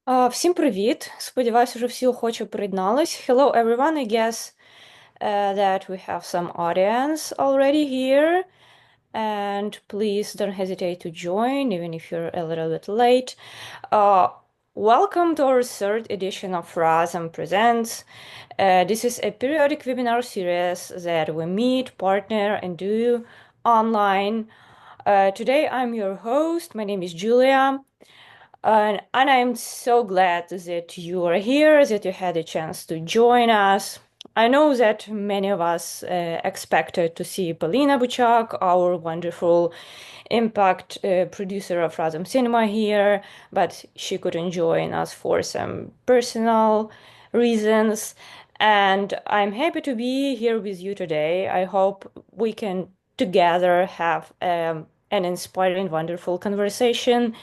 Всім привіт! Сподіваюсь, вже всі охоче приєднались. Hello, everyone. I guess that we have some audience already here. And please don't hesitate to join, even if you're a little bit late. Uh, Welcome to our third edition of Razom Presents. This is a periodic webinar series that we meet, partner, and do online. Today, I'm your host. My name is Julia. And I'm so glad that you are here, that you had a chance to join us. I know that many of us expected to see Polina Buchak, our wonderful impact producer of Razom Cinema here, but she couldn't join us for some personal reasons. And I'm happy to be here with you today. I hope we can together have an inspiring, wonderful conversation.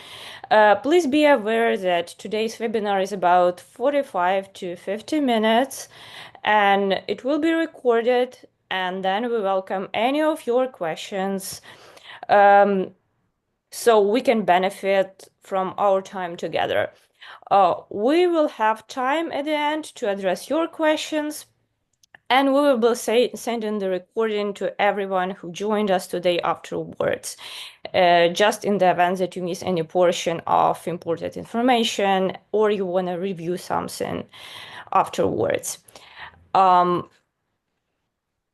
Please be aware that today's webinar is about 45 to 50 minutes and it will be recorded, and then we welcome any of your questions so we can benefit from our time together. We will have time at the end to address your questions, and we will be sending the recording to everyone who joined us today afterwards, just in the event that you miss any portion of important information or you want to review something afterwards.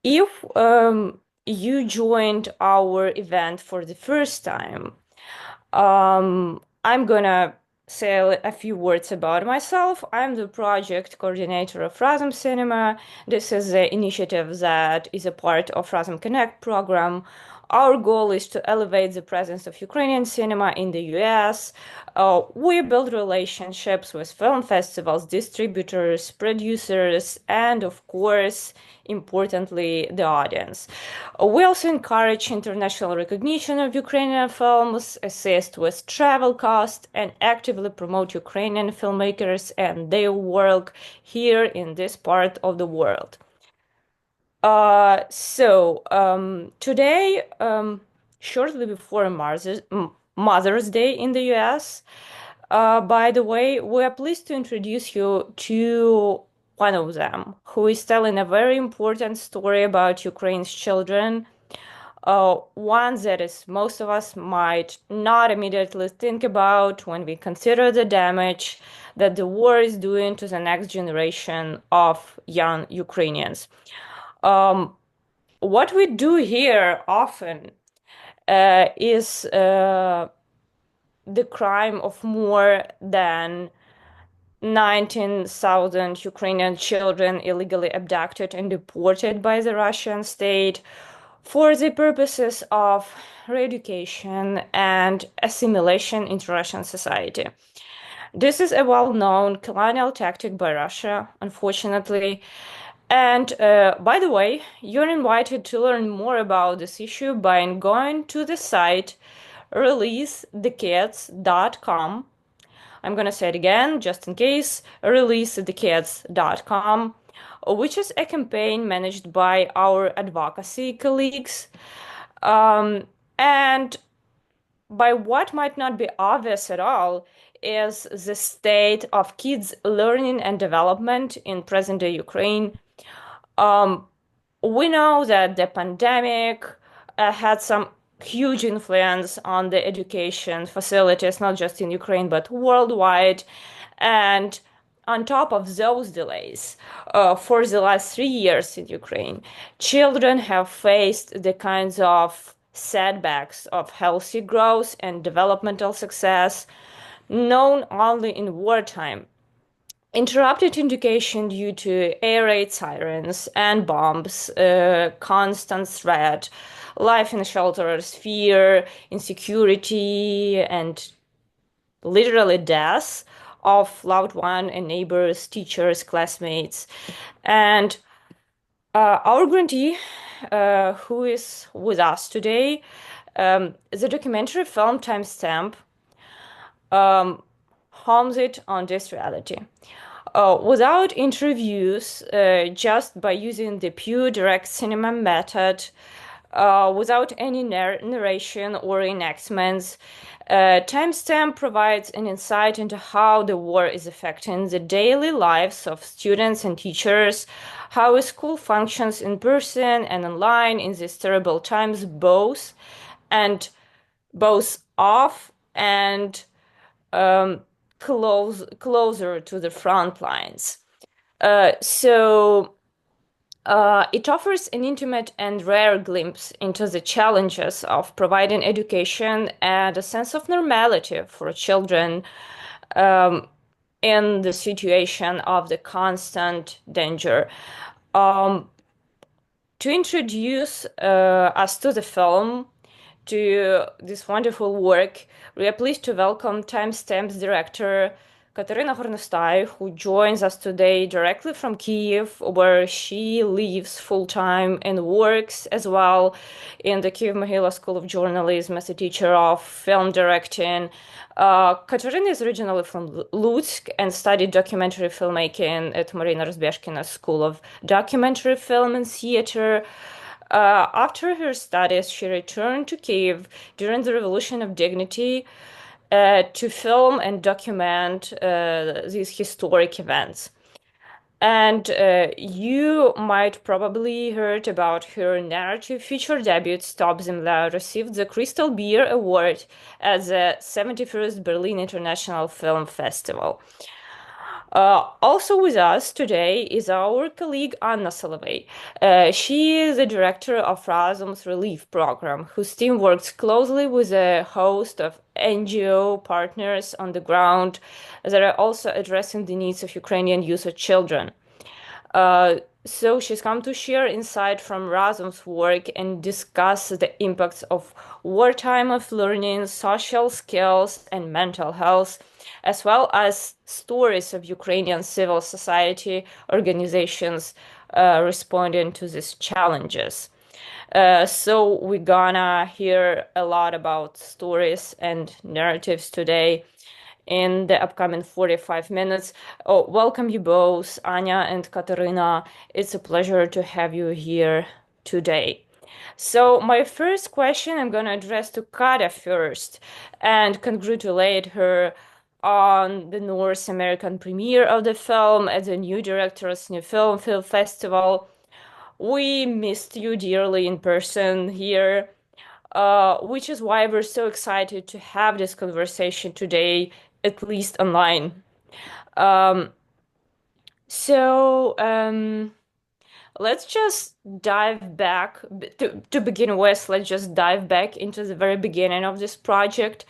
If you joined our event for the first time, I'm gonna say a few words about myself. I'm the project coordinator of Razom Cinema. This is the initiative that is a part of Razom Connect program. Our goal is to elevate the presence of Ukrainian cinema in the US. We build relationships with film festivals, distributors, producers, and of course, importantly, the audience. We also encourage international recognition of Ukrainian films, assist with travel costs, and actively promote Ukrainian filmmakers and their work here in this part of the world. Today, shortly before Mother's Day in the US, by the way, we are pleased to introduce you to one of them, who is telling a very important story about Ukraine's children, one that is most of us might not immediately think about when we consider the damage that the war is doing to the next generation of young Ukrainians. What we do here often is the crime of more than 19,000 Ukrainian children illegally abducted and deported by the Russian state for the purposes of re-education and assimilation into Russian society. This is a well-known colonial tactic by Russia, unfortunately. And by the way, you're invited to learn more about this issue by going to the site releasethekids.com. I'm going to say it again, just in case, releasethekids.com, which is a campaign managed by our advocacy colleagues. And by what might not be obvious at all is the state of kids' learning and development in present-day Ukraine. We know that the pandemic had some huge influence on the education facilities, not just in Ukraine, but worldwide. And on top of those delays, for the last 3 years in Ukraine, children have faced the kinds of setbacks of healthy growth and developmental success known only in wartime. Interrupted education due to air raid sirens and bombs, constant threat, life in shelters, fear, insecurity, and literally death of loved one and neighbors, teachers, classmates. And our grantee, who is with us today, the documentary film Timestamp homes it on this reality. Without interviews, just by using the pure direct cinema method, without any narration or enactments, Timestamp provides an insight into how the war is affecting the daily lives of students and teachers, how a school functions in person and online in these terrible times, both off and closer to the front lines. It offers an intimate and rare glimpse into the challenges of providing education and a sense of normality for children in the situation of the constant danger. To introduce us to the film, to this wonderful work, we are pleased to welcome Timestamp's director, Katerina Hornostai, who joins us today directly from Kyiv, where she lives full-time and works as well in the Kyiv-Mohyla School of Journalism as a teacher of film directing. Katerina is originally from Lutsk and studied documentary filmmaking at Marina Razbeshkina School of Documentary Film and Theater. After her studies, she returned to Kyiv during the Revolution of Dignity to film and document these historic events. And you might probably heard about her narrative feature debut, Stop Zemля, received the Crystal Beer Award at the 71st Berlin International Film Festival. Also with us today is our colleague Anna Solovei. She is the director of Razom's relief program, whose team works closely with a host of NGO partners on the ground that are also addressing the needs of Ukrainian youth and children. So she's come to share insight from Razom's work and discuss the impacts of wartime of learning, social skills, and mental health, as well as stories of Ukrainian civil society organizations responding to these challenges. So we're gonna hear a lot about stories and narratives today in the upcoming 45 minutes. Oh, welcome you both, Anya and Katerina. It's a pleasure to have you here today. So my first question I'm going to address to Katya first and congratulate her on the North American premiere of the film at the New Directors New Film Festival. We missed you dearly in person here, which is why we're so excited to have this conversation today, at least online. Um, so let's just dive back to begin with. Let's just dive back into the very beginning of this project.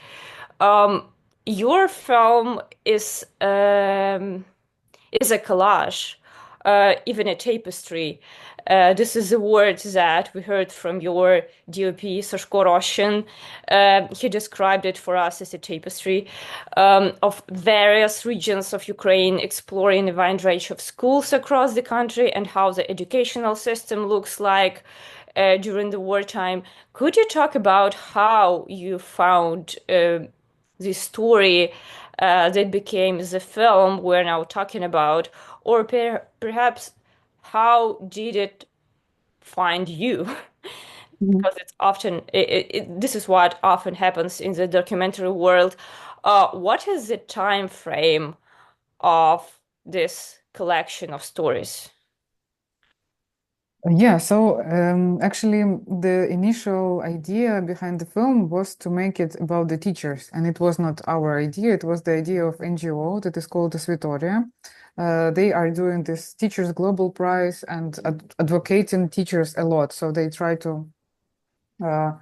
Your film is a collage, even a tapestry. This is a word that we heard from your DOP, Sashko Roshin. He described it for us as a tapestry of various regions of Ukraine, exploring a wide range of schools across the country and how the educational system looks like during the wartime. Could you talk about how you found this story that became the film we're now talking about, or perhaps how did it find you? Mhm. Because it's often this is what often happens in the documentary world. What is the time frame of this collection of stories? Yeah, so actually, the initial idea behind the film was to make it about the teachers, and it was not our idea, it was the idea of NGO that is called the Svitoria. They are doing this Teachers Global Prize and advocating teachers a lot. So they try to uh,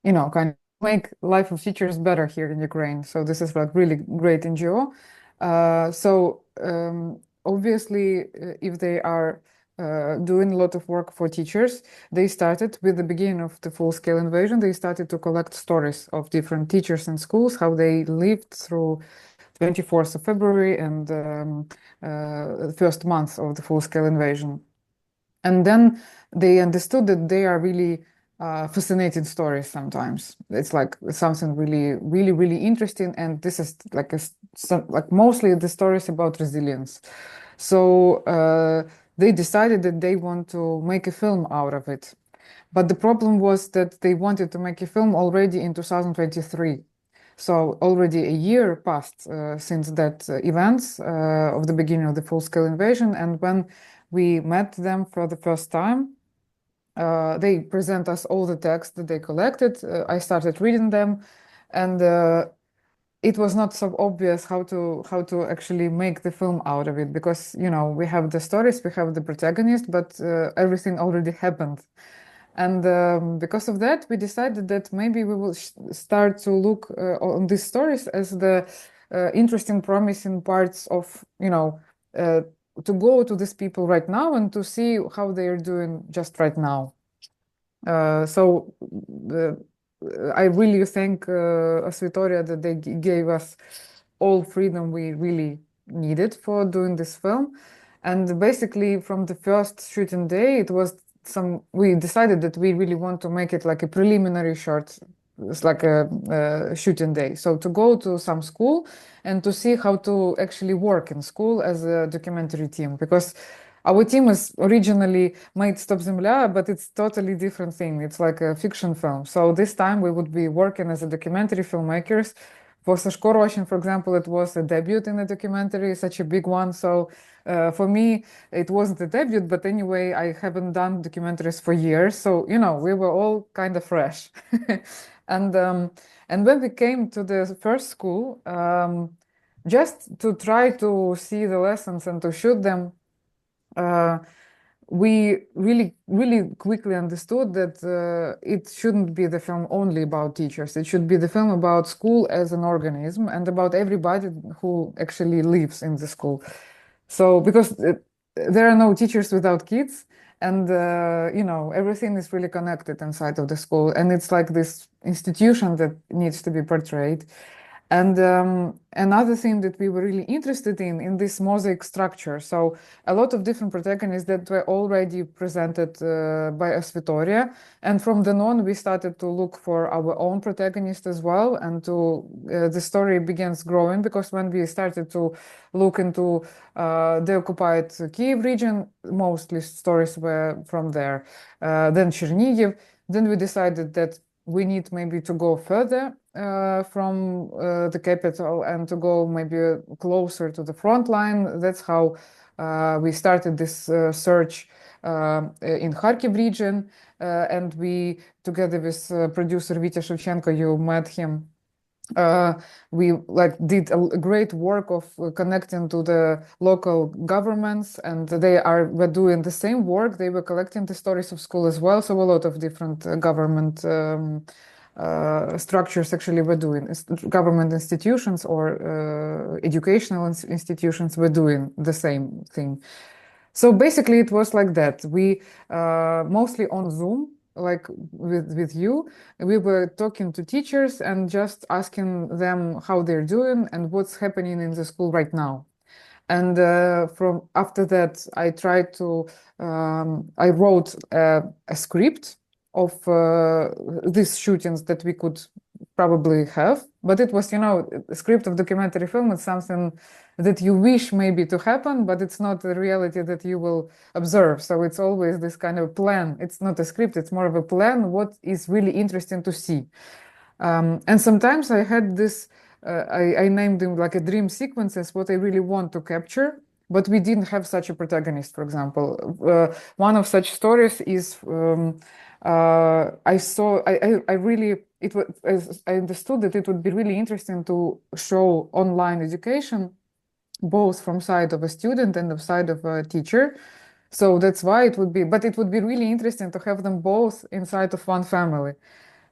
kind of make life of teachers better here in Ukraine. So this is like really great NGO. Obviously, if they are doing a lot of work for teachers, they started with the beginning of the full-scale invasion. They started to collect stories of different teachers and schools, how they lived through 24th of February and first month of the full-scale invasion. And then they understood that they are really fascinating stories sometimes. It's like something really, really, really interesting. And this is like like mostly the stories about resilience. So they decided that they want to make a film out of it. But the problem was that they wanted to make a film already in 2023. So already a year passed since that events of the beginning of the full-scale invasion, and when we met them for the first time, they present us all the texts that they collected. I started reading them, and it was not so obvious how to actually make the film out of it, because we have the stories, we have the protagonist, but everything already happened. And because of that, we decided that maybe we will start to look on these stories as the interesting, promising parts of, uh, to go to these people right now and to see how they are doing just right now. So I really thank Svitoria that they gave us all freedom we really needed for doing this film. And basically, from the first shooting day, it was we decided that we really want to make it like a preliminary short. It's like a shooting day. So to go to some school and to see how to actually work in school as a documentary team, because our team is originally made Stop Zemlya, but it's totally different thing. It's like a fiction film. So this time we would be working as a documentary filmmakers. For Sashko Roshin, for example, it was a debut in a documentary, such a big one. So for me, it wasn't a debut, but anyway, I haven't done documentaries for years. So, we were all kind of fresh. And when we came to the first school, just to try to see the lessons and to shoot them, uh, we really, really quickly understood that it shouldn't be the film only about teachers. It should be the film about school as an organism and about everybody who actually lives in the school. So, because there are no teachers without kids, and everything is really connected inside of the school, and it's like this institution that needs to be portrayed. And another thing that we were really interested in this mosaic structure. So a lot of different protagonists that were already presented by Asvitoria. And from then on, we started to look for our own protagonist as well. And the story begins growing, because when we started to look into the occupied Kiev region, mostly stories were from there. Then Chernihiv. Then we decided that we need maybe to go further from the capital and to go maybe closer to the front line. That's how we started this search in Kharkiv region. And we, together with producer Vitya Shevchenko, you met him. We did a great work of connecting to the local governments, and were doing the same work. They were collecting the stories of school as well. So a lot of different government structures actually were doing. Government institutions or educational institutions were doing the same thing. So basically, it was like that. We mostly on Zoom, like with you, we were talking to teachers and just asking them how they're doing and what's happening in the school right now. And from after that, I wrote a script of these shootings that we could probably have. But it was, a script of documentary film. It's something that you wish maybe to happen, but it's not the reality that you will observe. So it's always this kind of plan. It's not a script, it's more of a plan, what is really interesting to see. And sometimes I had this, I named them like a dream sequences, what I really want to capture, but we didn't have such a protagonist, for example. One of such stories is I really, I understood that it would be really interesting to show online education, both from side of a student and the side of a teacher. So that's why but it would be really interesting to have them both inside of one family.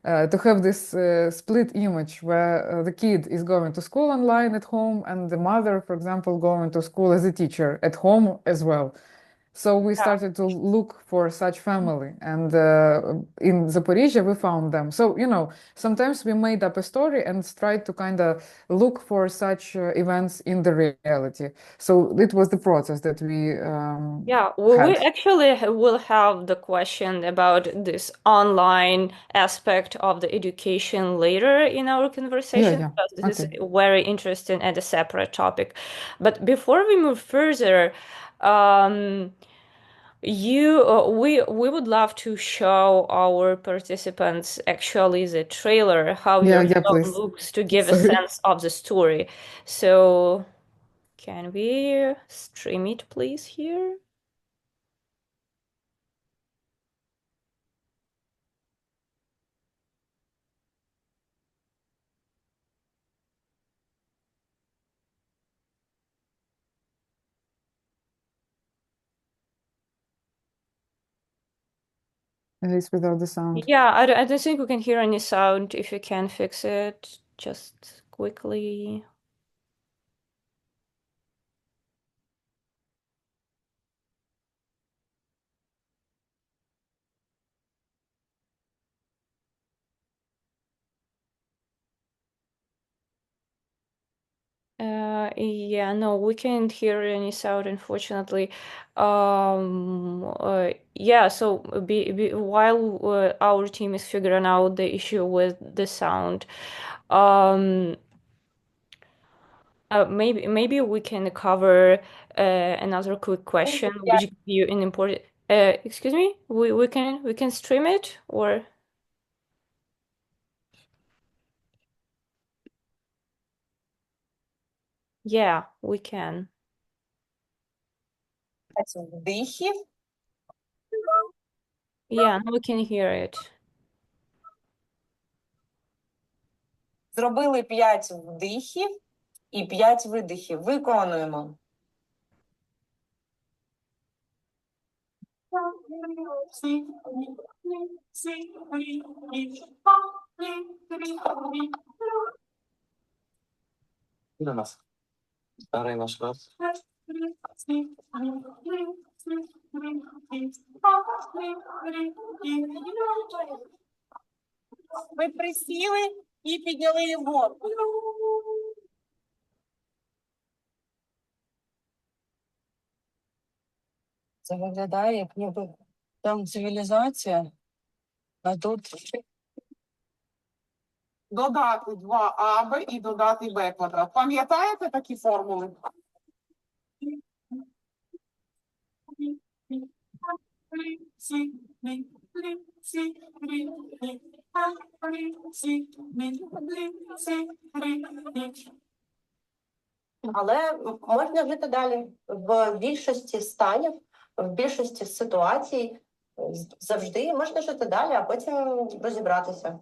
To have this split image where the kid is going to school online at home and the mother, for example, going to school as a teacher at home as well. So we started to look for such family, and in Zaporizhia we found them. So sometimes we made up a story and tried to kind of look for such events in the reality. So it was the process that we Yeah, we had. actually will have the question about this online aspect of the education later in our Yeah, conversation, yeah. because this is Okay. very interesting and a separate topic. But before we move further, um, We would love to show our participants actually the trailer, how Yeah, your yeah, film please. looks to give a Sorry. sense of the story. So, can we stream it, please, here? At least without the sound. Yeah, I don't think we can hear any sound. If you can fix it, just quickly. Yeah, no, we can't hear any sound, unfortunately. Yeah, so while our team is figuring out the issue with the sound, um, maybe we can cover another quick question, which give you an important. Excuse me, we can stream it or yeah, we can. Вдихів. Yeah, now we can hear it. Зробили 5 вдихів і 5 видихів. Виконуємо. До нас. Старий наш раз. Ви присіли і підняли вгору. Це виглядає, як ніби там цивілізація, а тут Додати 2аб і додати б квадрат. Пам'ятаєте такі формули? Але можна жити далі в більшості станів, в більшості ситуацій завжди можна жити далі, а потім розібратися.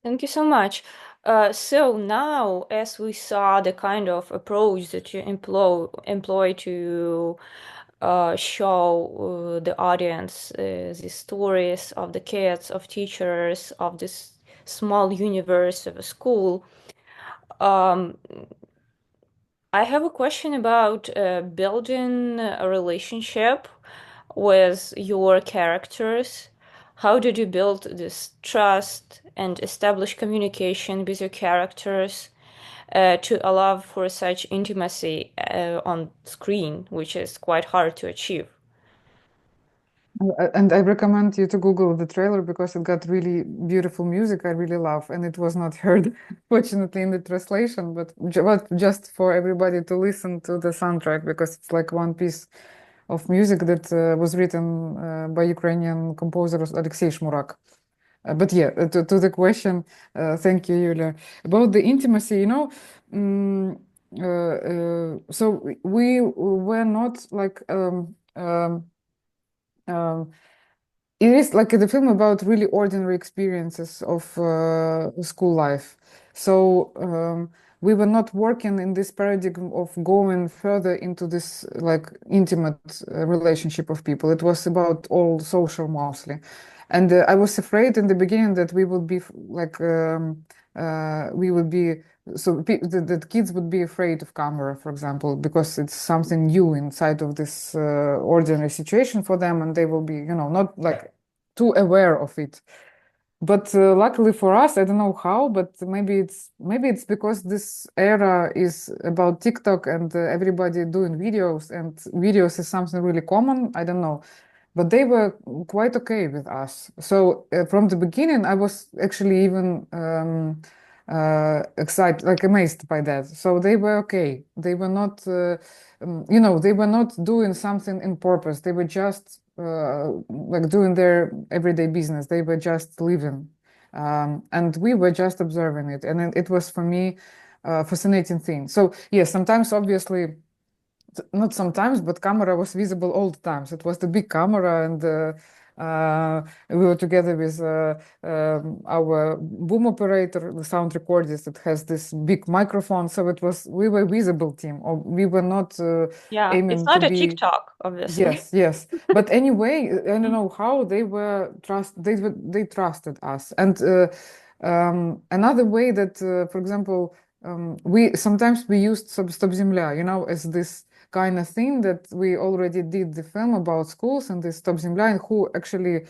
Thank you so much. So now, as we saw the kind of approach that you employ to show the audience the stories of the kids, of teachers, of this small universe of a school, um, I have a question about building a relationship with your characters. How did you build this trust and establish communication with your characters to allow for such intimacy on screen, which is quite hard to achieve? And I recommend you to Google the trailer because it got really beautiful music I really love, and it was not heard, fortunately, in the translation, but just for everybody to listen to the soundtrack because it's like one piece of music that was written by Ukrainian composer Alexei Shmurak. But yeah, to the question, thank you, Yulia. About the intimacy, so we were not like it is like the film about really ordinary experiences of school life. So we were not working in this paradigm of going further into this like intimate relationship of people. It was about all social mostly. And I was afraid in the beginning that we would be like we would be so that kids would be afraid of camera, for example, because it's something new inside of this ordinary situation for them, and they will be, not like too aware of it. But luckily for us, I don't know how, but maybe it's because this era is about TikTok and everybody doing videos, and videos is something really common. I don't know, but they were quite okay with us. So from the beginning, I was actually even excited, like amazed by that. So they were okay. They were not, they were not doing something in purpose. They were just like doing their everyday business. They were just living, and we were just observing it. And it was for me a fascinating thing. So yes, sometimes obviously not sometimes, but camera was visible all the times. It was the big camera, and we were together with our boom operator, the sound recordist that has this big microphone. So we were visible team, or we were not Yeah, it's aiming to not a be. TikTok, obviously. Yes. But anyway, I don't know how they trusted us. And another way that, for example, we sometimes used Stop Земля, as this kind of thing that we already did the film about schools and this Stop Земля, and who actually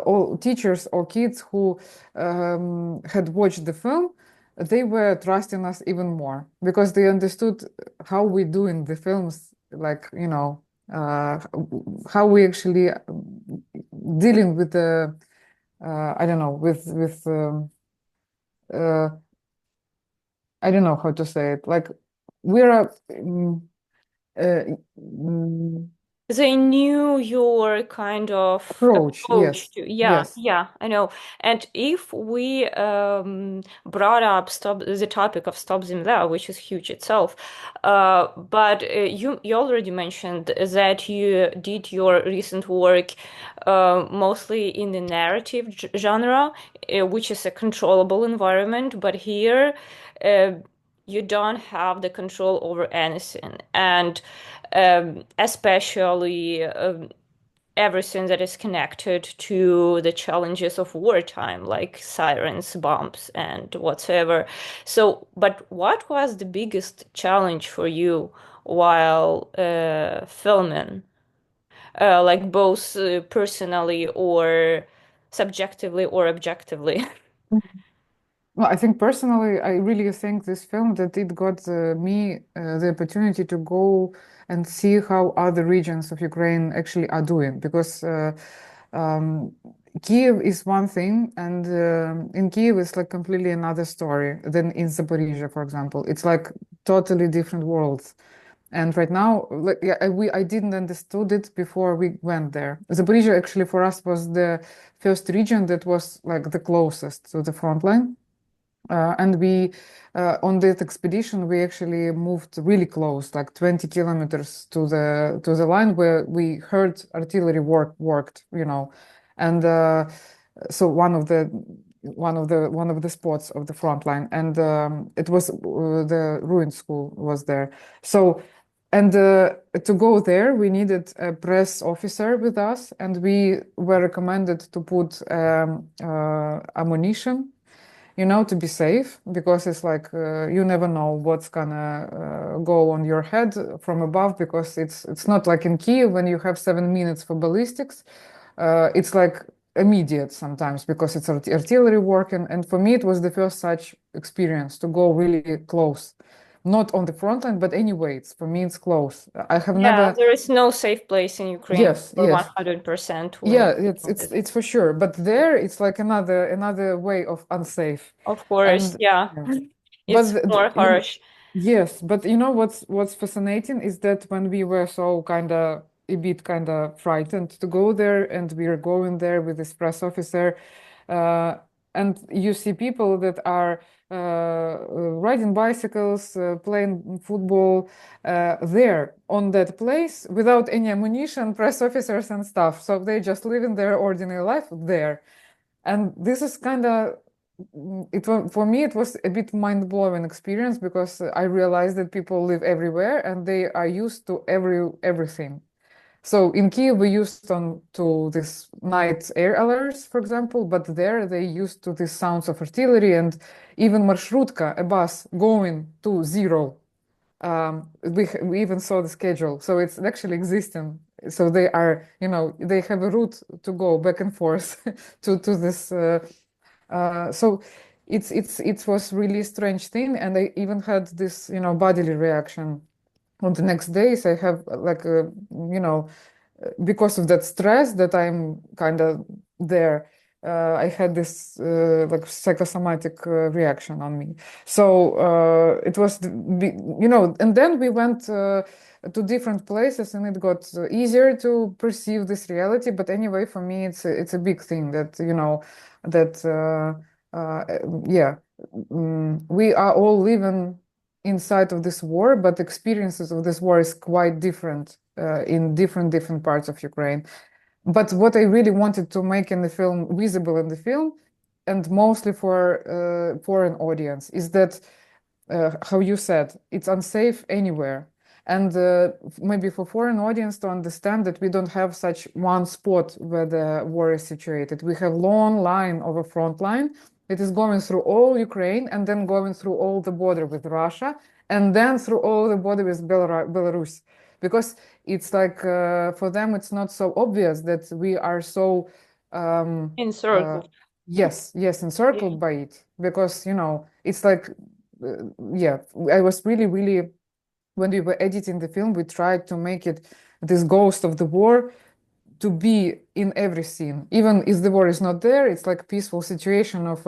all teachers or kids who had watched the film, they were trusting us even more because they understood how we do in the films, like, how we actually dealing with the I don't know, with uh, I don't know how to say it, like we're uh, mm, They knew your kind of approach. approach Yes, to, yes. yeah, I know. And if we brought up the topic of Stop Земля, which is huge itself, but you already mentioned that you did your recent work mostly in the narrative genre, which is a controllable environment, but here you don't have the control over anything. And especially everything that is connected to the challenges of wartime, like sirens, bombs, and whatsoever. So, but what was the biggest challenge for you while filming, like both personally or subjectively or objectively? Well, I think personally, I really think this film that it got me the opportunity to go and see how other regions of Ukraine actually are doing, because um, Kiev is one thing, and in Kiev it's like completely another story than in Zaporizhia, for example. It's like totally different worlds. And right now, like, yeah, I didn't understood it before we went there. Zaporizhia actually for us was the first region that was like the closest to the front line. And we, on that expedition, we actually moved really close, like 20 kilometers to the line where we heard artillery worked, and so one of the spots of the front line, and it was the ruined school was there. So, and to go there, we needed a press officer with us, and we were recommended to put ammunition, to be safe, because it's like you never know what's gonna go on your head from above, because it's not like in Kiev when you have 7 minutes for ballistics. It's like immediate sometimes because it's artillery work, and for me it was the first such experience to go really close, not on the front line, but anyway, for me it's close. I have Yeah, never. there is no safe place in Ukraine Yes, for yes. 100% Yeah, when it's people it's visit. it's for sure. But there, it's like another way of unsafe, Of course, and yeah. yeah. But It's more harsh. yes, but what's fascinating is that when we were so a bit kind of frightened to go there, and we are going there with this press officer, uh, and you see people that are riding bicycles, playing football there on that place without any ammunition, press officers and stuff. So they just living their ordinary life there. And this is for me, it was a bit mind-blowing experience, because I realized that people live everywhere and they are used to everything. So in Kiev, we used to this night air alerts, for example, but there they used to the sounds of artillery and even marshrutka, a bus going to zero. We even saw the schedule, so it's actually existing. So they are, they have a route to go back and forth to this. So it was really strange thing, and I even had this, bodily reaction on the next days. I have like a, because of that stress that I'm kind of there, I had this like psychosomatic reaction on me. So it was, and then we went to different places, and it got easier to perceive this reality. But anyway, for me, it's a big thing that that yeah, we are all living inside of this war, but experiences of this war is quite different in different parts of Ukraine. But what I really wanted to make in the film, visible in the film, and mostly for foreign audience, is that how you said, it's unsafe anywhere. And maybe for foreign audience to understand that we don't have such one spot where the war is situated. We have long line of a front line that is going through all Ukraine and then going through all the border with Russia and then through all the border with Belarus. Because it's like for them, it's not so obvious that we are so Encircled. yes, encircled by it. Because, it's like yeah, I was really, when we were editing the film, we tried to make it this ghost of the war to be in every scene. Even if the war is not there, it's like peaceful situation of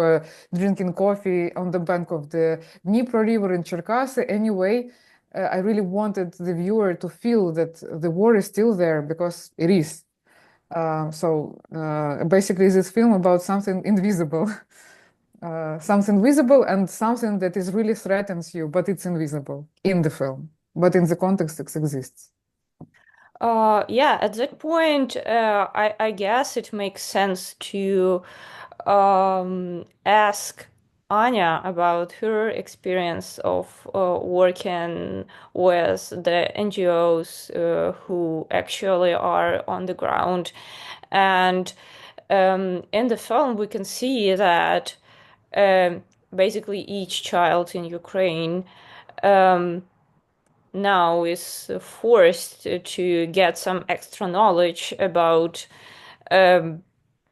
drinking coffee on the bank of the Dnipro River in Cherkasy. Anyway, I really wanted the viewer to feel that the war is still there, because it is. So basically, this film about something invisible. Something visible and something that is really threatens you, but it's invisible in the film. But in the context, it exists. Yeah, at that point, I guess it makes sense to ask Anya about her experience of working with the NGOs who actually are on the ground. And in the film, we can see that basically each child in Ukraine now is forced to get some extra knowledge about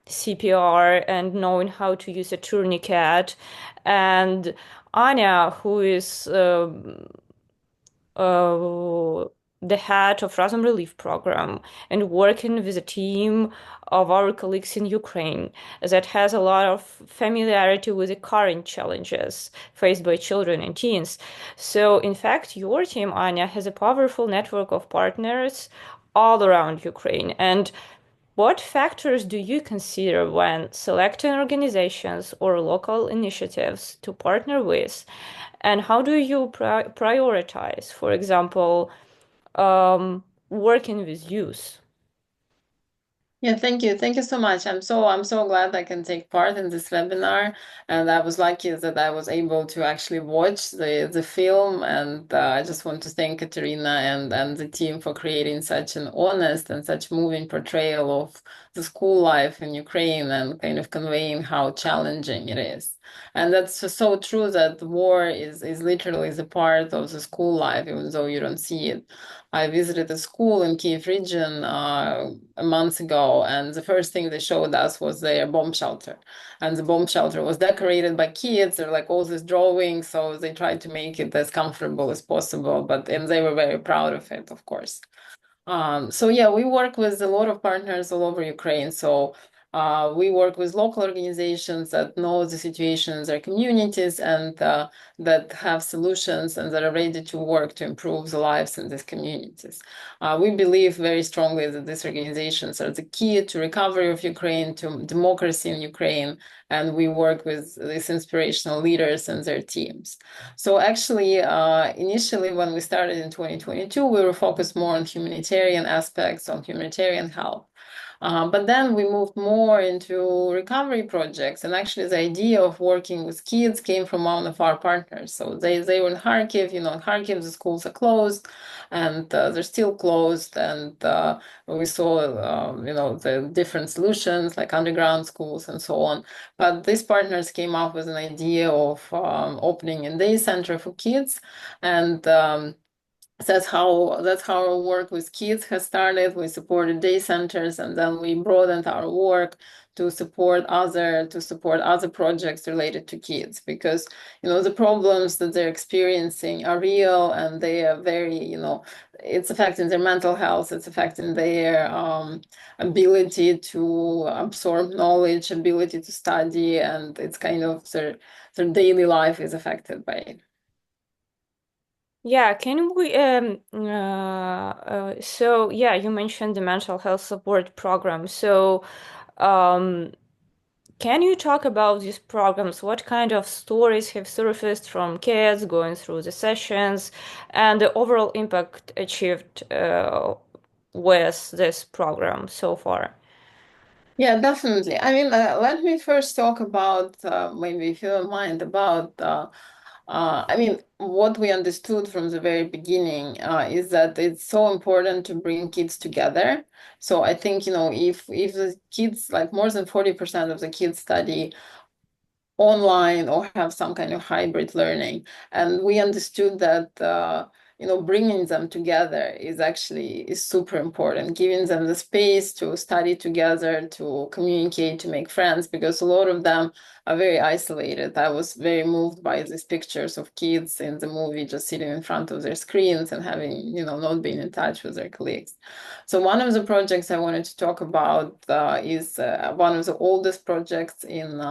CPR and knowing how to use a tourniquet. And Anya, who is the head of Razom Relief Program and working with a team of our colleagues in Ukraine that has a lot of familiarity with the current challenges faced by children and teens. So, in fact, your team, Anya, has a powerful network of partners all around Ukraine. And what factors do you consider when selecting organizations or local initiatives to partner with? And how do you prioritize, for example, working with youth? Yeah, thank you. Thank you so much. I'm so glad I can take part in this webinar, and I was lucky that I was able to actually watch the film, and I just want to thank Katerina and the team for creating such an honest and such moving portrayal of the school life in Ukraine and kind of conveying how challenging it is. And that's so true that the war is literally the part of the school life, even though you don't see it. I visited a school in Kiev region a month ago, and the first thing they showed us was their bomb shelter. And the bomb shelter was decorated by kids. They're like all these drawings, so they tried to make it as comfortable as possible. And they were very proud of it, of course. So yeah, we work with a lot of partners all over Ukraine. So we work with local organizations that know the situation in their communities and that have solutions and that are ready to work to improve the lives in these communities. We believe very strongly that these organizations are the key to recovery of Ukraine, to democracy in Ukraine, and we work with these inspirational leaders and their teams. So actually, initially when we started in 2022, we were focused more on humanitarian aspects, on humanitarian help. But then we moved more into recovery projects, and actually the idea of working with kids came from one of our partners. So they were in Kharkiv. In Kharkiv the schools are closed, and they're still closed, and we saw the different solutions like underground schools and so on. But these partners came up with an idea of opening a day center for kids, and that's how our work with kids has started. We supported day centers, and then we broadened our work to support other projects related to kids, because the problems that they're experiencing are real, and they are very it's affecting their mental health, it's affecting their ability to absorb knowledge, ability to study, and it's kind of their daily life is affected by it. Yeah, can we so yeah, you mentioned the mental health support program. So can you talk about these programs? What kind of stories have surfaced from kids going through the sessions and the overall impact achieved with this program so far? Yeah, definitely. I mean, let me first talk about, maybe if you don't mind, about, I mean, what we understood from the very beginning is that it's so important to bring kids together. So I think, if the kids, like more than 40% of the kids study online or have some kind of hybrid learning, and we understood that bringing them together is super important, giving them the space to study together, to communicate, to make friends, because a lot of them are very isolated. I was very moved by these pictures of kids in the movie just sitting in front of their screens and having not being in touch with their colleagues. So one of the projects I wanted to talk about is one of the oldest projects in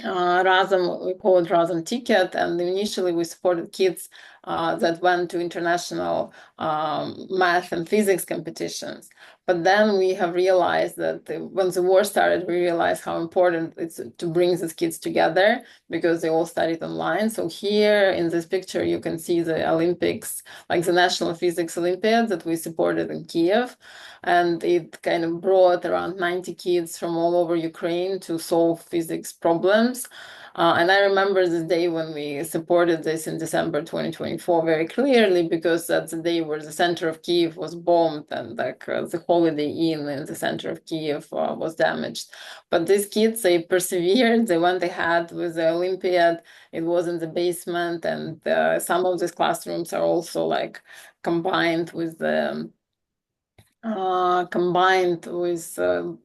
Razom. We call it Razom Ticket, and initially we supported kids that went to international math and physics competitions. But then we have realized that when the war started, we realized how important it's to bring these kids together, because they all studied online. So here in this picture, you can see the Olympics, like the National Physics Olympiad that we supported in Kiev. And it kind of brought around 90 kids from all over Ukraine to solve physics problems. And I remember the day when we supported this in December 2024 very clearly, because that's the day where the center of Kiev was bombed, and the Holiday Inn in the center of Kiev was damaged. But these kids, they persevered, they went ahead with the Olympiad. It was in the basement, and some of these classrooms are also like combined with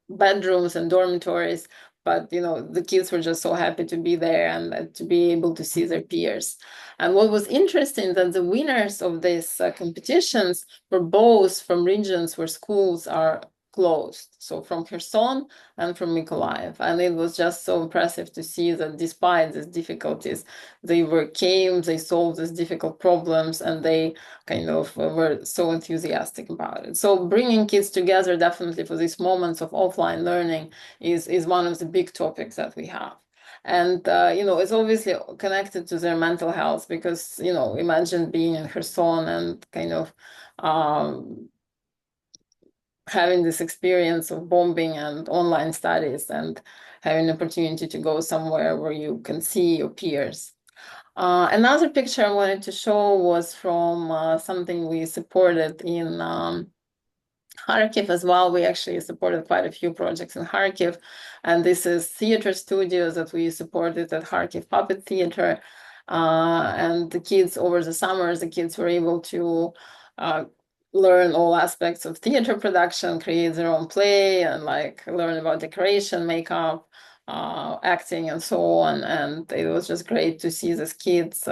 bedrooms and dormitories. But the kids were just so happy to be there and to be able to see their peers. And what was interesting, that the winners of these competitions were both from regions where schools are closed, so from Kherson and from Mykolaiv. And it was just so impressive to see that despite these difficulties, they solved these difficult problems, and they kind of were so enthusiastic about it. So bringing kids together, definitely for these moments of offline learning, is one of the big topics that we have. And it's obviously connected to their mental health, because imagine being in Kherson and kind of having this experience of bombing and online studies, and having an opportunity to go somewhere where you can see your peers. Another picture I wanted to show was from something we supported in Kharkiv as well. We actually supported quite a few projects in Kharkiv, and this is theater studios that we supported at Kharkiv Puppet Theater. And the kids, over the summers, the kids were able to learn all aspects of theater production, create their own play, and learn about decoration, makeup, acting, and so on. And it was just great to see these kids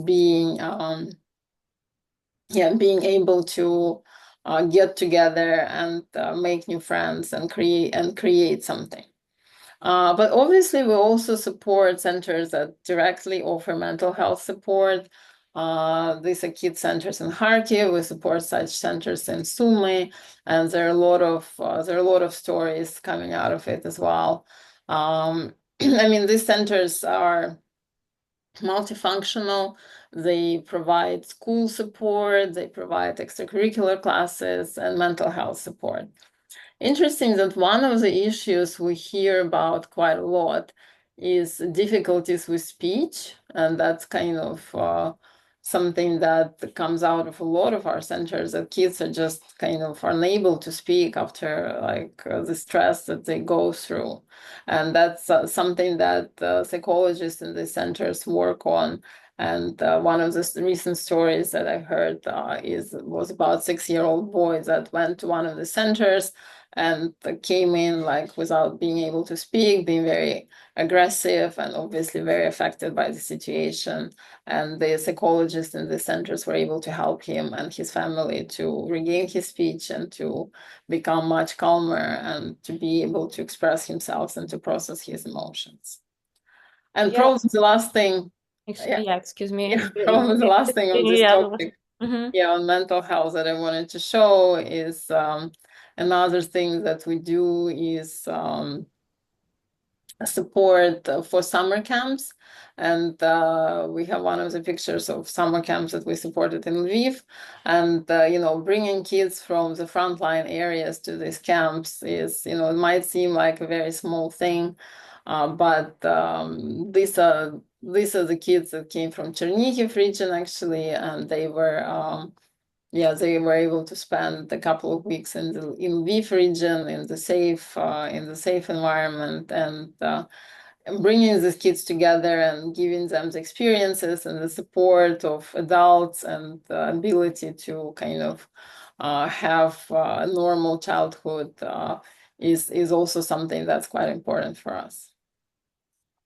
being able to get together and make new friends and create something. But obviously, we also support centers that directly offer mental health support. These are kids centers in Kharkiv. We support such centers in Sumy, and there are a lot of stories coming out of it as well. I mean, these centers are multifunctional. They provide school support, they provide extracurricular classes, and mental health support. Interesting that one of the issues we hear about quite a lot is difficulties with speech, and that's kind of something that comes out of a lot of our centers, that kids are just kind of unable to speak after the stress that they go through. And that's something that psychologists in the centers work on. And one of the recent stories that I heard was about 6-year-old boy that went to one of the centers and came in without being able to speak, being very aggressive and obviously very affected by the situation. And the psychologists in the centers were able to help him and his family to regain his speech and to become much calmer and to be able to express himself and to process his emotions. And Yeah. probably the last thing, Yeah, excuse me. yeah, probably the last thing on this Yeah. topic, Mhm. on mental health that I wanted to show is another thing that we do is support for summer camps. And we have one of the pictures of summer camps that we supported in Lviv. And, bringing kids from the frontline areas to these camps is, it might seem like a very small thing, but these are the kids that came from Chernihiv region, actually, and they were they were able to spend a couple of weeks in Lviv region in the safe environment, and bringing these kids together and giving them the experiences and the support of adults and the ability to kind of have a normal childhood is also something that's quite important for us.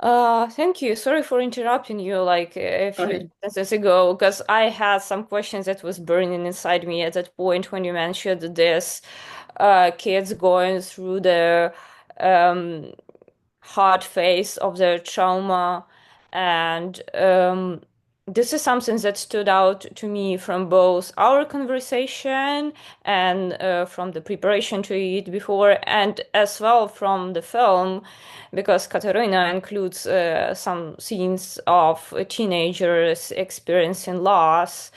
Thank you. Sorry for interrupting you like a few Sorry. sentences ago, because I had some questions that was burning inside me at that point when you mentioned this kids going through the hard phase of their trauma. And this is something that stood out to me from both our conversation and from the preparation to it before, and as well from the film, because Katerina includes some scenes of teenagers experiencing loss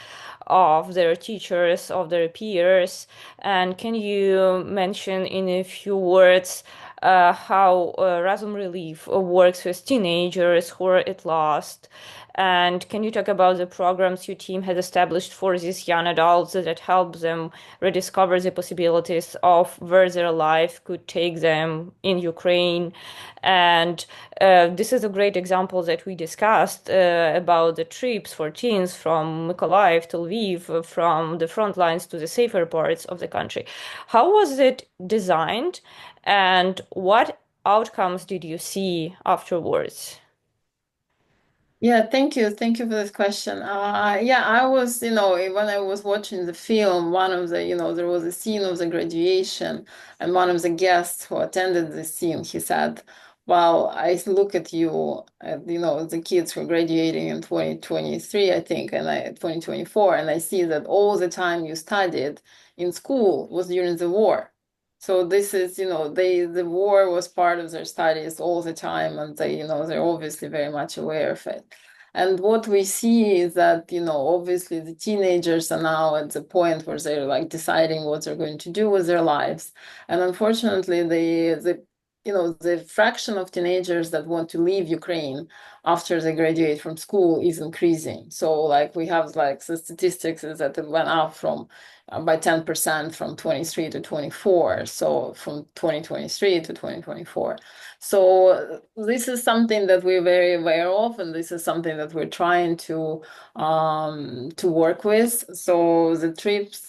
of their teachers, of their peers. And can you mention in a few words how Razom Relief works with teenagers who are at lost? And can you talk about the programs your team has established for these young adults that help them rediscover the possibilities of where their life could take them in Ukraine? And this is a great example that we discussed about the trips for teens from Mykolaiv to Lviv, from the front lines to the safer parts of the country. How was it designed, and what outcomes did you see afterwards? Yeah, thank you. Thank you for this question. I was, when I was watching the film, one of the, there was a scene of the graduation, and one of the guests who attended the scene, he said, well, I look at you, the kids who are graduating in 2023, I think, and 2024, and I see that all the time you studied in school was during the war. So this is, the war was part of their studies all the time, and they're obviously very much aware of it. And what we see is that, obviously the teenagers are now at the point where they're deciding what they're going to do with their lives. And unfortunately, the fraction of teenagers that want to leave Ukraine after they graduate from school is increasing. So we have the statistics is that it went up by 10% from 23 to 24. So from 2023 to 2024. So this is something that we're very aware of, and this is something that we're trying to work with. So the trips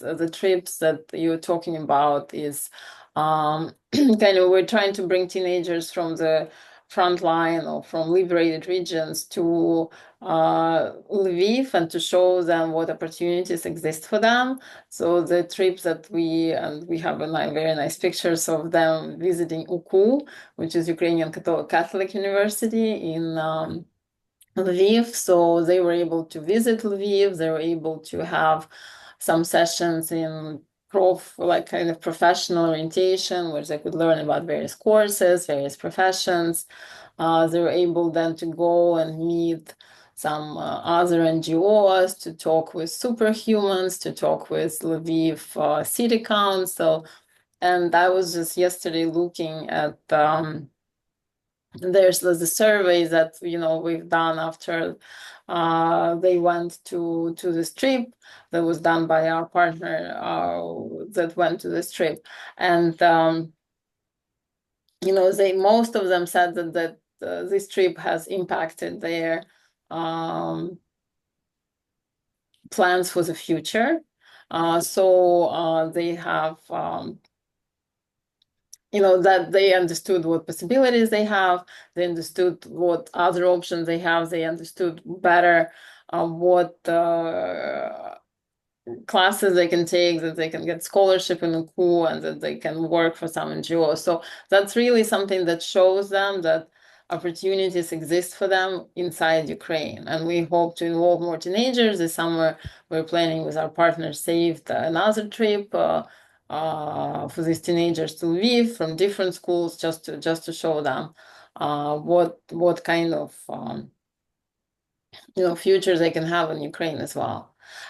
that you're talking about is kind of, we're trying to bring teenagers from the front line or from liberated regions to Lviv and to show them what opportunities exist for them. So the trips that we have very nice pictures of them visiting UKU, which is Ukrainian Catholic University in Lviv. So they were able to visit Lviv. They were able to have some sessions in kind of professional orientation, where they could learn about various courses, various professions. They were able then to go and meet some other NGOs, to talk with superhumans, to talk with Lviv City Council. And I was just yesterday looking at there's the surveys that we've done after they went to this trip that was done by our partner that went to this trip, and most of them said that this trip has impacted their plans for the future. So they have that they understood what possibilities they have, they understood what other options they have, they understood better what classes they can take, that they can get scholarship in the school, and that they can work for some NGO. So that's really something that shows them that opportunities exist for them inside Ukraine. And we hope to involve more teenagers. This summer, we're planning with our partner Saved another trip for these teenagers to Lviv from different schools, just to show them what kind of future they can have in Ukraine as well.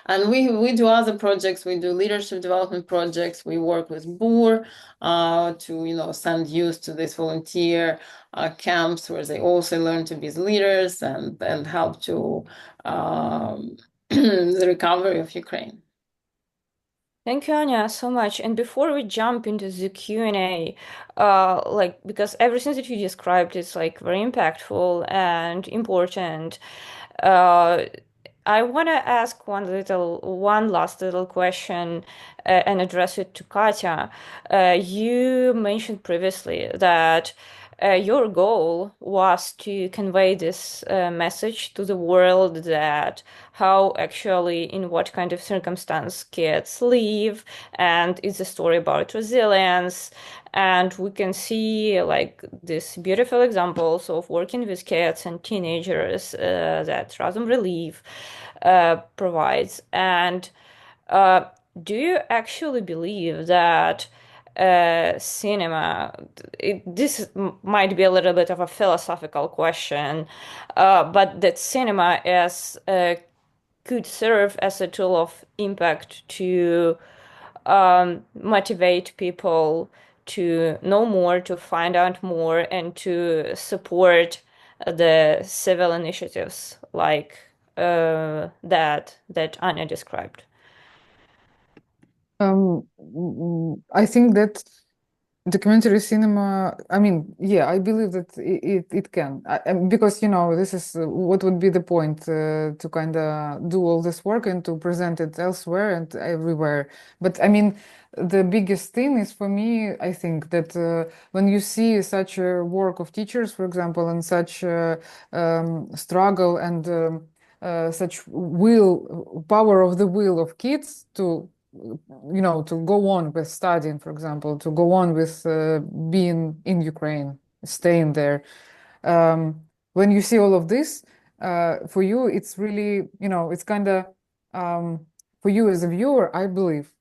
And we do other projects. We do leadership development projects. We work with BUR to send youth to these volunteer camps where they also learn to be leaders and help to the recovery of Ukraine. Thank you, Anya, so much. And before we jump into the Q&A, because everything that you described is very impactful and important, I want to ask one last little question and address it to Katya. You mentioned previously that your goal was to convey this message to the world that how actually in what kind of circumstance kids live, and it's a story about resilience. And we can see these beautiful examples of working with kids and teenagers that Razom Relief provides. And do you actually believe that cinema, this might be a little bit of a philosophical question, but that cinema could serve as a tool of impact to motivate people to know more, to find out more, and to support the civil initiatives that Anya described? I think that documentary cinema, I believe that it can, because this is what would be the point, to kind of do all this work and to present it elsewhere and everywhere. But the biggest thing is, for me, I think that when you see such a work of teachers, for example, and such struggle and such power of the will of kids to go on with studying, for example, to go on with being in Ukraine, staying there. When you see all of this, for you, it's really, it's kind of, for you as a viewer, I believe,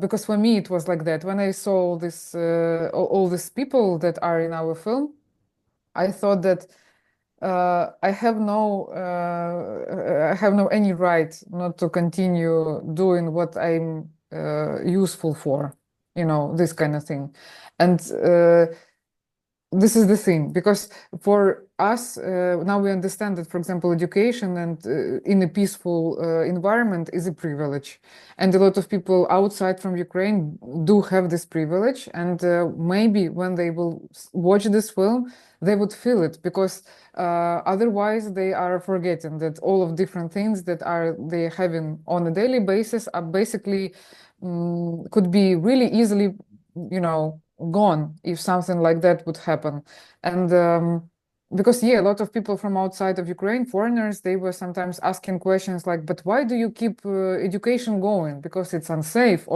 because for me, it was like that. When I saw all these people that are in our film, I thought that I have no any right not to continue doing what I'm useful for, this kind of thing. And this is the thing, because for us, now we understand that, for example, education and in a peaceful environment is a privilege. And a lot of people outside from Ukraine do have this privilege. And maybe when they will watch this film, they would feel it, because otherwise they are forgetting that all of different things that they having on a daily basis are basically could be really easily, gone if something like that would happen. And because a lot of people from outside of Ukraine, foreigners, they were sometimes asking questions like, but why do you keep education going? Because it's unsafe.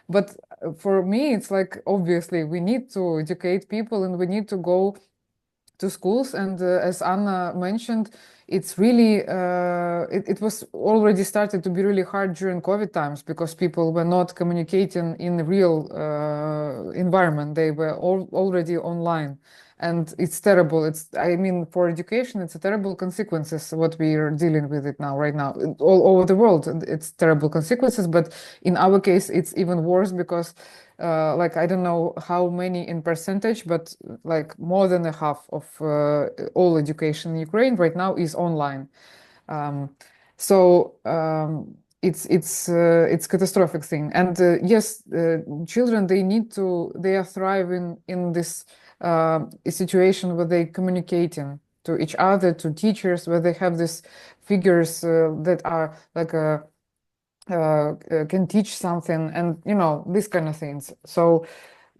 But for me, it's like, obviously we need to educate people and we need to go to schools. And as Anna mentioned, it's really, it was already started to be really hard during COVID times, because people were not communicating in the real environment. They were already online. and it's terrible. I mean, for education, it's a terrible consequences what we are dealing with it now, right now, all over the world. It's terrible consequences, but in our case, it's even worse because, like, I don't know how many in percentage, but like more than a half of all education in Ukraine right now is online. So it's catastrophic thing. And yes, children, they are thriving in this situation where they communicating to each other, to teachers, where they have these figures that are like can teach something, and these kind of things. So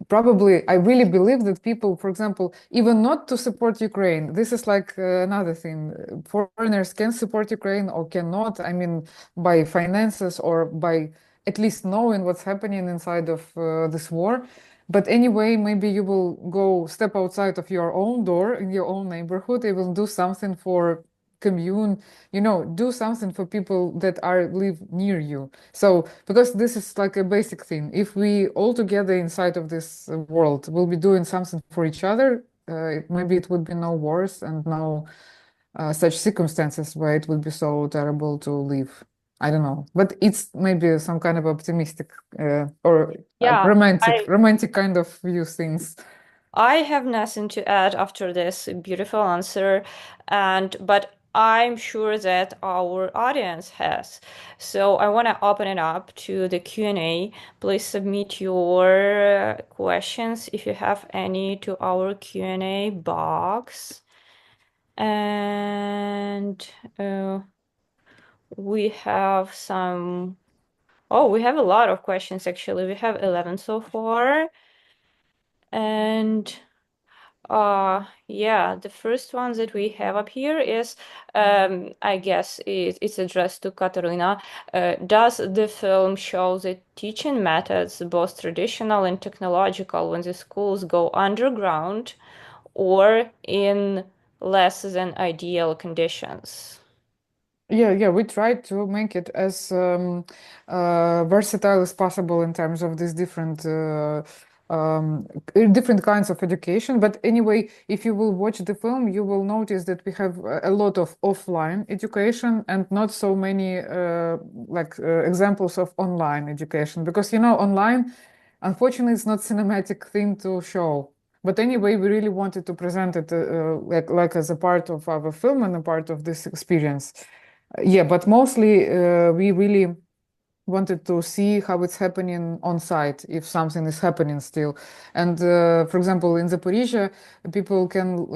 probably I really believe that people, for example, even not to support Ukraine, this is like another thing. Foreigners can support Ukraine or cannot, I mean, by finances or by at least knowing what's happening inside of this war. But anyway, maybe you will go step outside of your own door in your own neighborhood. You will do something for commune, do something for people that live near you. So because this is like a basic thing, if we all together inside of this world will be doing something for each other, maybe it would be no wars and no such circumstances where it would be so terrible to live. I don't know, but it's maybe some kind of optimistic or Yeah, romantic kind of view things. I have nothing to add after this beautiful answer, but I'm sure that our audience has. So I want to open it up to the Q&A. Please submit your questions if you have any to our Q&A box. And we have we have a lot of questions actually. We have 11 so far. And yeah, the first one that we have up here is, I guess it's addressed to Katerina. Does the film show the teaching methods, both traditional and technological, when the schools go underground or in less than ideal conditions? Yeah, we tried to make it as versatile as possible in terms of these different kinds of education. But anyway, if you will watch the film, you will notice that we have a lot of offline education and not so many examples of online education. Because online, unfortunately, it's not cinematic thing to show. But anyway, we really wanted to present it like as a part of our film and a part of this experience. Yeah, but mostly we really wanted to see how it's happening on site, if something is happening still. And for example, in Zaporizhia, people can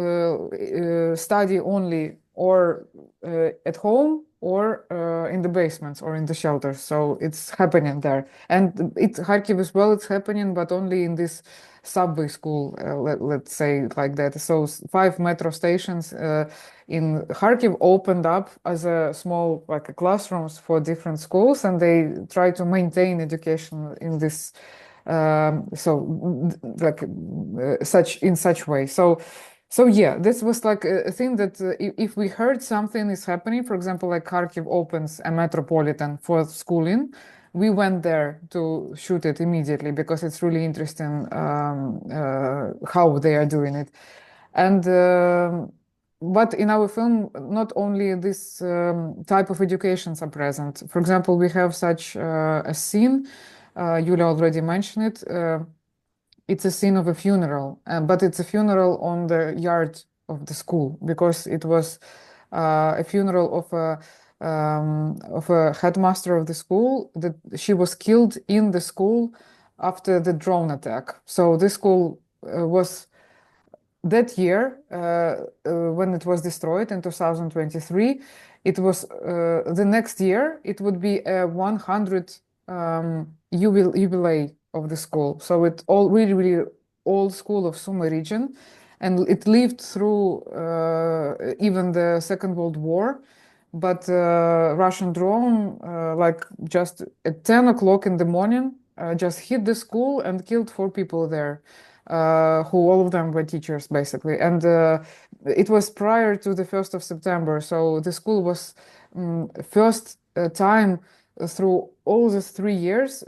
study only or at home or in the basements or in the shelters. So it's happening there. And Kharkiv as well, it's happening, but only in this subway school, let's say it like that. So 5 metro stations in Kharkiv opened up as a small classrooms for different schools, and they try to maintain education in this such way. So yeah, this was like a thing that if we heard something is happening, for example, like Kharkiv opens a metropolitan for schooling, we went there to shoot it immediately because it's really interesting how they are doing it. And but in our film, not only this type of educations are present. For example, we have such a scene, Yulia already mentioned it. It's a scene of a funeral, but it's a funeral on the yard of the school because it was a funeral of a headmaster of the school that she was killed in the school after the drone attack. So this school was that year, when it was destroyed in 2023, it was the next year, it would be a 100 jubilee of the school. So it all really old school of Sumy region, and it lived through even the Second World War. But Russian drone, like just at 10 o'clock in the morning, just hit the school and killed 4 people there. Who all of them were teachers basically, and it was prior to the 1st of September. So the school was first time through all the 3 years,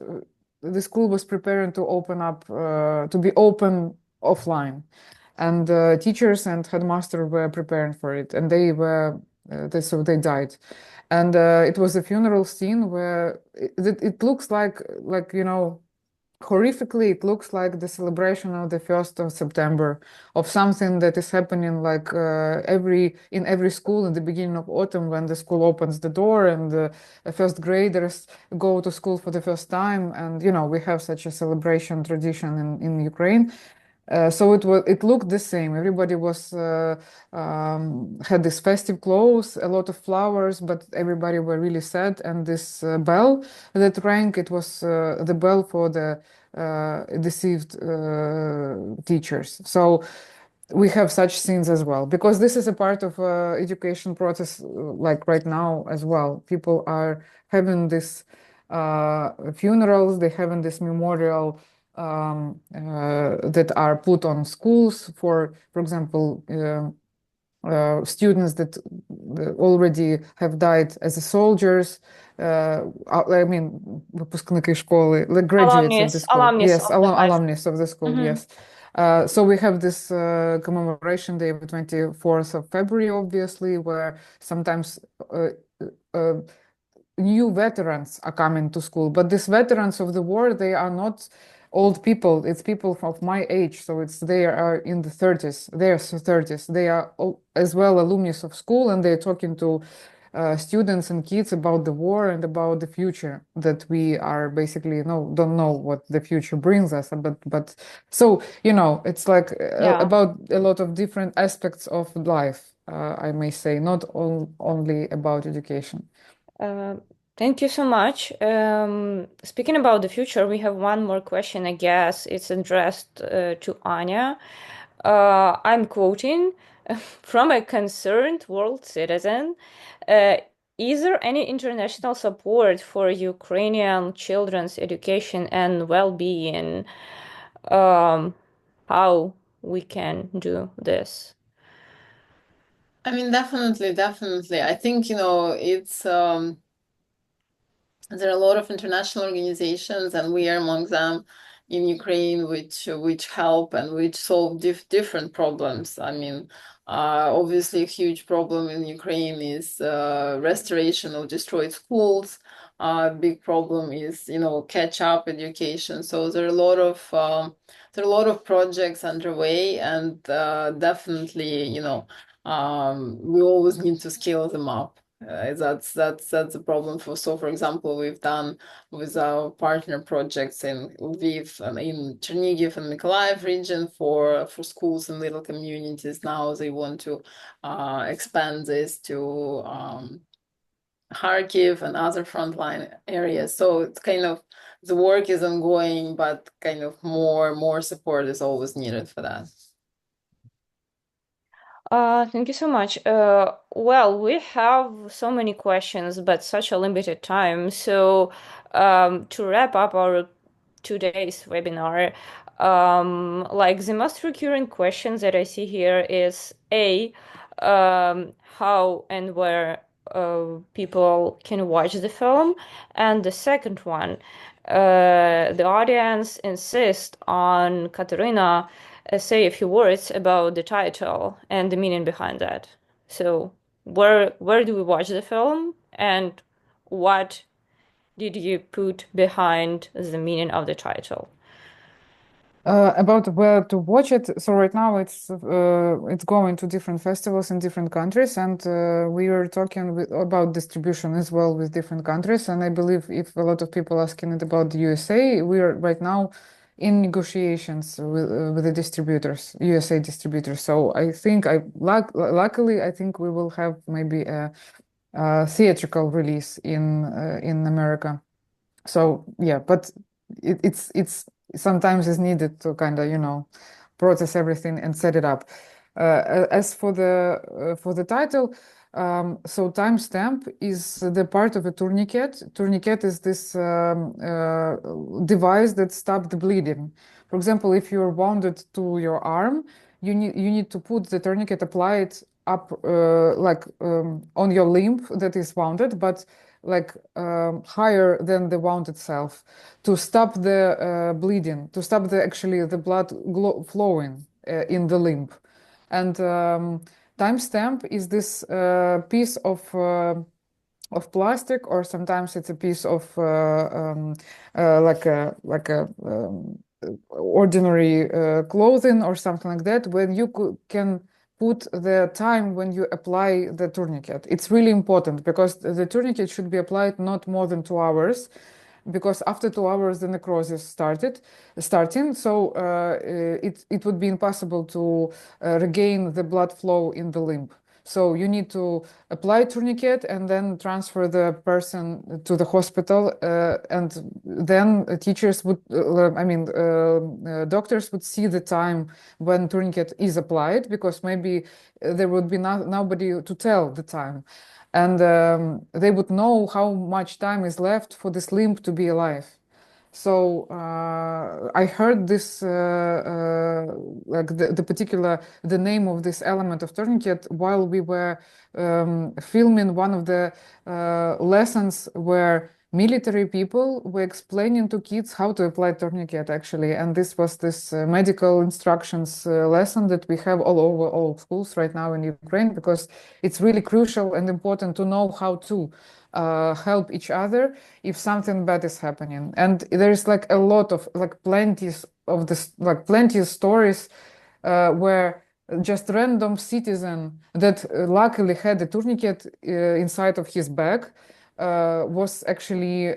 the school was preparing to open up, to be open offline. and teachers and headmaster were preparing for it, and so they died. And it was a funeral scene where it looks like horrifically, it looks like the celebration of the 1st of September, of something that is happening like in every school in the beginning of autumn, when the school opens the door and the first graders go to school for the first time. And we have such a celebration tradition in Ukraine. So it looked the same. Everybody had these festive clothes, a lot of flowers, but everybody were really sad. And this bell that rang, it was the bell for the deceived teachers. So we have such scenes as well, because this is a part of education process, like right now as well. People are having this funerals, they having this memorial that are put on schools for example, students that already have died as soldiers. I mean, выпускники школи, like graduates of the school. Alumnus Yes, of the high school. alumnus of the school. Yes. So we have this commemoration day of the 24th of February, obviously, where sometimes new veterans are coming to school, but these veterans of the war, they are not old people. It's people of my age, so they are in the 30s. They're 30s. They are as well alumnus of school, and they're talking to students and kids about the war and about the future that we are basically don't know what the future brings us. But so it's like about a lot of different aspects of life. I may say, not only about education. Thank you so much. Speaking about the future, we have one more question. I guess it's addressed to Anya. I'm quoting from a concerned world citizen. Is there any international support for Ukrainian children's education and well-being? How we can do this? I mean, definitely. I think, it's there are a lot of international organizations, and we are among them in Ukraine, which help and which solve different problems. I mean, obviously, a huge problem in Ukraine is restoration of destroyed schools. Big problem is catch up education. So there are a lot of projects underway, and definitely we always need to scale them up. That's the problem. For example, we've done with our partner projects in Lviv and in Chernigiv and Mykolaiv region for schools and little communities. Now they want to expand this to Kharkiv and other frontline areas. So it's kind of the work is ongoing, but kind of more support is always needed for that. Thank you so much. Well, we have so many questions, but such a limited time. So, to wrap up our today's webinar, like the most recurring questions that I see here is how and where people can watch the film, and the second one, the audience insists on Katerina say a few words about the title and the meaning behind that. So, where do we watch the film, and what did you put behind the meaning of the title? About where to watch it. So right now it's going to different festivals in different countries, and we are talking about distribution as well with different countries. And I believe if a lot of people asking it about the USA, we are right now in negotiations with the distributors, USA distributors. So I think luckily I think we will have maybe a theatrical release in America. So yeah, but it's sometimes is needed to kind of process everything and set it up. As for the title, so timestamp is the part of a tourniquet. Tourniquet is this device that stops the bleeding. For example, if you're wounded to your arm, you need to put the tourniquet, apply it up on your limb that is wounded, but like higher than the wound itself, to stop the bleeding, to stop the blood flowing. in the limb. And timestamp is this piece of plastic, or sometimes it's a piece of like a ordinary clothing or something like that, when you can put the time when you apply the tourniquet. It's really important because the tourniquet should be applied not more than 2 hours, because after 2 hours the necrosis starting, so it would be impossible to regain the blood flow in the limb. So you need to apply tourniquet and then transfer the person to the hospital, and then teachers would, doctors would see the time when tourniquet is applied, because maybe there would be nobody to tell the time. And they would know how much time is left for this limb to be alive. So I heard this, like the name of this element of tourniquet while we were filming one of the lessons where military people were explaining to kids how to apply tourniquet, actually. And this was this medical instructions lesson that we have all over all schools right now in Ukraine, because it's really crucial and important to know how to help each other if something bad is happening. And there's like a lot of plenty of stories where just random citizen that luckily had a tourniquet inside of his bag was actually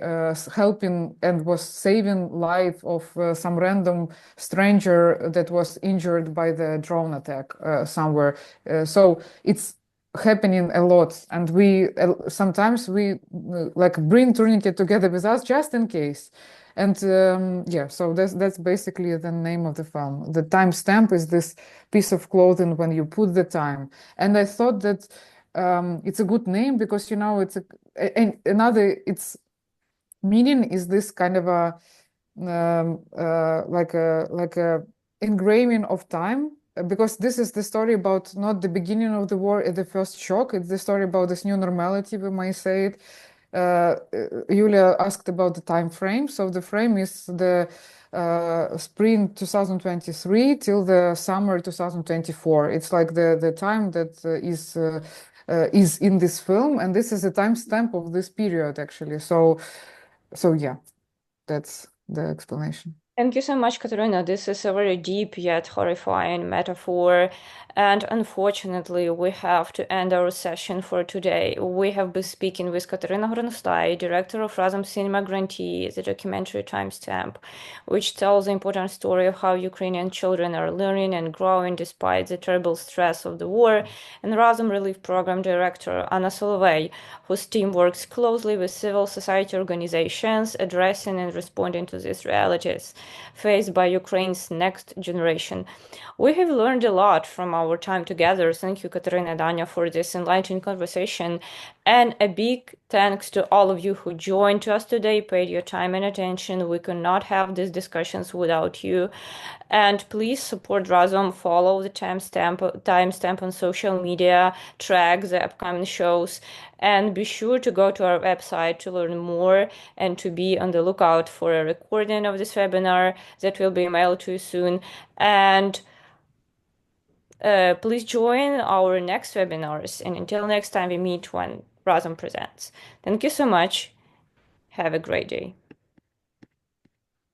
helping and was saving life of some random stranger that was injured by the drone attack somewhere. So it's happening a lot, and we sometimes like bring tourniquet together with us just in case. And yeah, so that's basically the name of the film. The timestamp is this piece of clothing when you put the time. And I thought that it's a good name because, you know, its meaning is this kind of a like a engraving of time, because this is the story about not the beginning of the war at the first shock. It's the story about this new normality, we might say it. Yulia asked about the time frame. So the frame is the spring 2023 till the summer 2024. It's like the time that is in this film, and this is a timestamp of this period, actually. So yeah, that's the explanation. Thank you so much, Katerina. This is a very deep yet horrifying metaphor. And unfortunately, we have to end our session for today. We have been speaking with Katerina Hornstai, director of Razom Cinema grantee, the documentary Timestamp, which tells the important story of how Ukrainian children are learning and growing despite the terrible stress of the war, and Razom Relief Program director Anna Solovei, whose team works closely with civil society organizations addressing and responding to these realities faced by Ukraine's next generation. We have learned a lot from our time together. Thank you, Katerina and Anya, for this enlightening conversation. And a big thanks to all of you who joined us today, paid your time and attention. We could not have these discussions without you. And please support Razom, follow the timestamp on social media, track the upcoming shows, and be sure to go to our website to learn more and to be on the lookout for a recording of this webinar that will be mailed to you soon. And please join our next webinars. And until next time we meet when Razom presents. Thank you so much. Have a great day.